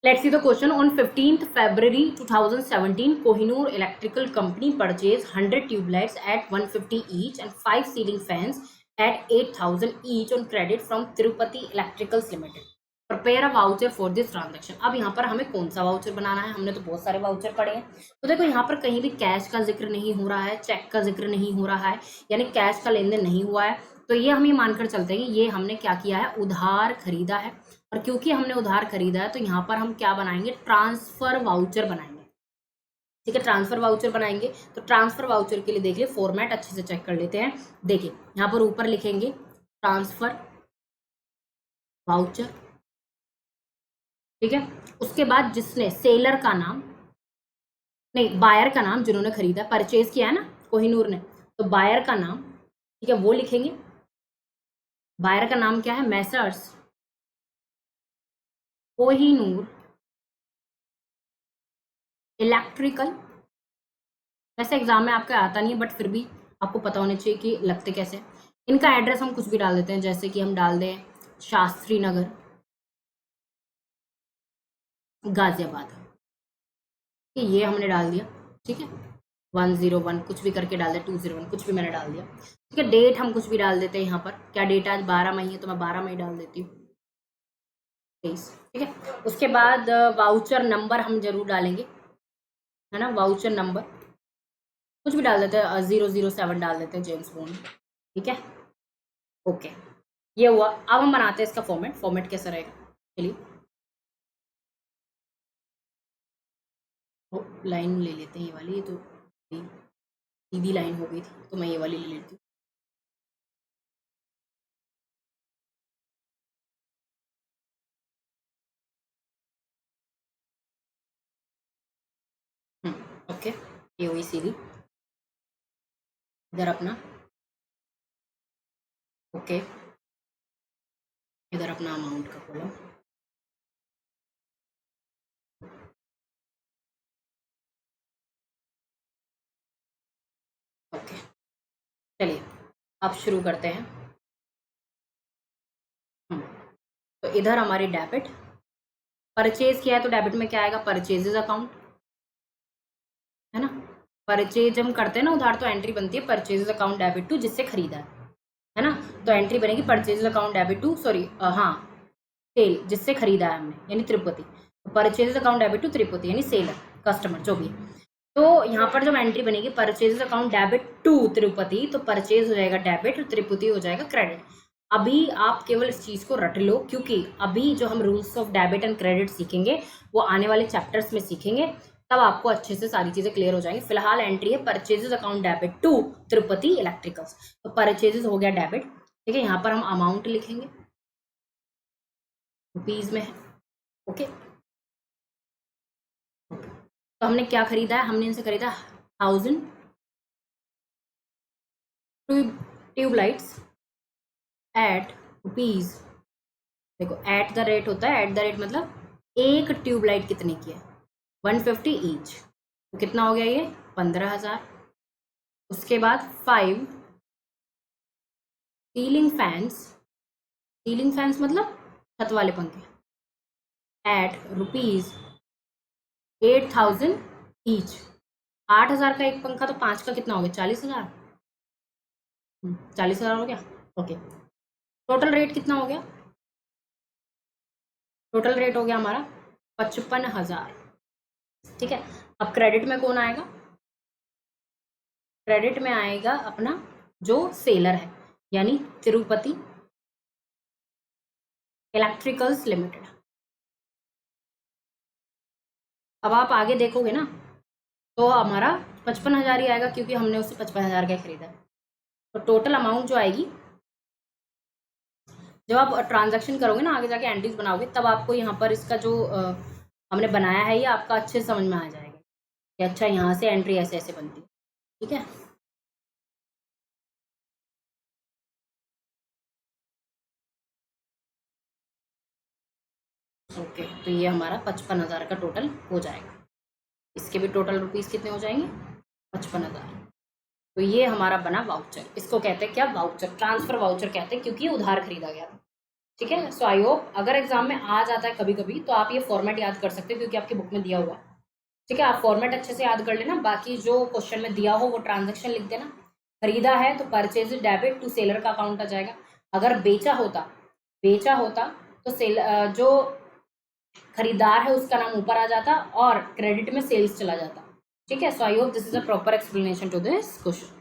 Let's see the question. On 15th February 2017, Kohinoor Electrical Company purchased 100 tube lights at 150 each and 5 ceiling fans at 8,000 each on credit from Tirupati Electricals Limited. Prepare a voucher for this transaction. अब यहाँ पर हमें कौन सा voucher बनाना है? हमने तो बहुत सारे वाउचर पढ़े हैं। तो देखो यहाँ पर कहीं भी कैश का जिक्र नहीं हो रहा है, चेक का जिक्र नहीं हो रहा है, यानी कैश का लेन देन नहीं हुआ है। तो ये हम ये मानकर चलते हैं कि ये हमने क्या किया है, उधार खरीदा है। और क्योंकि हमने उधार खरीदा है तो यहाँ पर हम क्या बनाएंगे, ट्रांसफर वाउचर बनाएंगे। ठीक है, ट्रांसफर वाउचर बनाएंगे। तो ट्रांसफर वाउचर के लिए देख लिए फॉर्मेट अच्छे से चेक कर लेते हैं। देखिए यहाँ पर ऊपर लिखेंगे ट्रांसफर वाउचर, ठीक है। उसके बाद जिसने सेलर का नाम, नहीं बायर का नाम, जिन्होंने खरीदा परचेज किया है ना कोहिनूर ने, तो बायर का नाम, ठीक है, वो लिखेंगे। बायर का नाम क्या है, मैसर्स कोहिनूर इलेक्ट्रिकल। वैसे एग्जाम में आपका आता नहीं है बट फिर भी आपको पता होना चाहिए कि लगते कैसे। इनका एड्रेस हम कुछ भी डाल देते हैं, जैसे कि हम डाल दें शास्त्री नगर गाजियाबाद, ये हमने डाल दिया, ठीक है। 101 कुछ भी करके डाल दे, 201 कुछ भी मैंने डाल दिया, ठीक है। डेट हम कुछ भी डाल देते हैं। यहाँ पर क्या डेट आज 12 मई है तो मैं 12 मई डाल देती हूँ, 23, ठीक है। उसके बाद वाउचर नंबर हम जरूर डालेंगे, है ना। वाउचर नंबर कुछ भी डाल देते हैं, 007 डाल देते हैं, जेम्स बॉन्ड, ठीक है। ओके, ये हुआ। अब हम बनाते हैं इसका फॉर्मेट। फॉर्मेट कैसा रहेगा, चलिए लाइन ले लेते हैं, ये वाली। ये तो सीधी लाइन हो गई थी तो मैं ये वाली ले लेती हूँ। ओके, ये हुई सीधी। इधर अपना ओके, इधर अपना अमाउंट का कॉलम, ओके। चलिए अब शुरू करते हैं। तो इधर हमारी डेबिट, परचेज किया है तो डेबिट में क्या आएगा, परचेजेस अकाउंट, है ना। परचेज हम करते हैं ना उधार, तो एंट्री बनती है परचेजेस अकाउंट डेबिट टू, जिससे खरीदा है ना। तो एंट्री बनेगी purchases account debit to, sorry हाँ, सेल, जिससे खरीदा है हमने, यानी तिरुपति। तो purchases account debit to Tirupati, यानी सेलर, कस्टमर जो भी है। तो यहाँ पर जब एंट्री बनेगी purchases account debit to Tirupati, तो परचेज हो जाएगा डेबिट और तिरुपति हो जाएगा क्रेडिट। अभी आप केवल इस चीज को रट लो, क्योंकि अभी जो हम rules of debit and credit सीखेंगे वो आने वाले चैप्टर्स में सीखेंगे, तब आपको अच्छे से सारी चीजें क्लियर हो जाएंगी। फिलहाल एंट्री है purchases account debit to Tirupati electricals. तो परचेजेस हो गया डेबिट, ठीक है। यहाँ पर हम अमाउंट लिखेंगे, रुपीज में है, ओके। तो हमने क्या खरीदा है, हमने इनसे खरीदा 1000 ट्यूब लाइट्स एट रुपीज। देखो एट द रेट होता है, एट द रेट मतलब एक ट्यूब लाइट कितने की है, 150 ईच, तो कितना हो गया ये 15,000। उसके बाद 5 सीलिंग फैंस, सीलिंग फैंस मतलब छत वाले पंखे, एट रुपीज 8,000 ईच। 8,000 का एक पंखा, तो 5 का कितना हो गया, 40,000। 40,000 हो गया, ओके। टोटल रेट कितना हो गया, टोटल रेट हो गया हमारा 55,000, ठीक है। अब क्रेडिट में कौन आएगा, क्रेडिट में आएगा अपना जो सेलर है, यानी तिरुपति इलेक्ट्रिकल्स लिमिटेड। अब आप आगे देखोगे ना तो हमारा 55,000 ही आएगा, क्योंकि हमने उससे 55,000 का खरीदा। तो टोटल अमाउंट जो आएगी, जब आप ट्रांजैक्शन करोगे ना, आगे जाके एंट्रीज बनाओगे, तब आपको यहाँ पर इसका जो हमने बनाया है ये आपका अच्छे से समझ में आ जाएगा कि अच्छा यहाँ से एंट्री ऐसे ऐसे बनती है, ठीक है। ओके, तो ये हमारा 55,000 का टोटल हो जाएगा। इसके भी टोटल रुपीस कितने हो जाएंगे, 55,000। तो ये हमारा बना वाउचर। इसको कहते हैं क्या, वाउचर, ट्रांसफर वाउचर कहते हैं, क्योंकि ये उधार खरीदा गया था। ठीक है। सो आई होप अगर एग्जाम में आ जाता है कभी कभी तो आप ये फॉर्मेट याद कर सकते हो क्योंकि आपकी बुक में दिया हुआ है। ठीक है, आप फॉर्मेट अच्छे से याद कर लेना, बाकी जो क्वेश्चन में दिया हो वो ट्रांजेक्शन लिख देना। खरीदा है तो परचेज डेबिट टू सेलर का अकाउंट आ जाएगा। अगर बेचा होता तो जो खरीदार है उसका नाम ऊपर आ जाता और क्रेडिट में सेल्स चला जाता। ठीक है। So I hope this is a proper explanation to this question.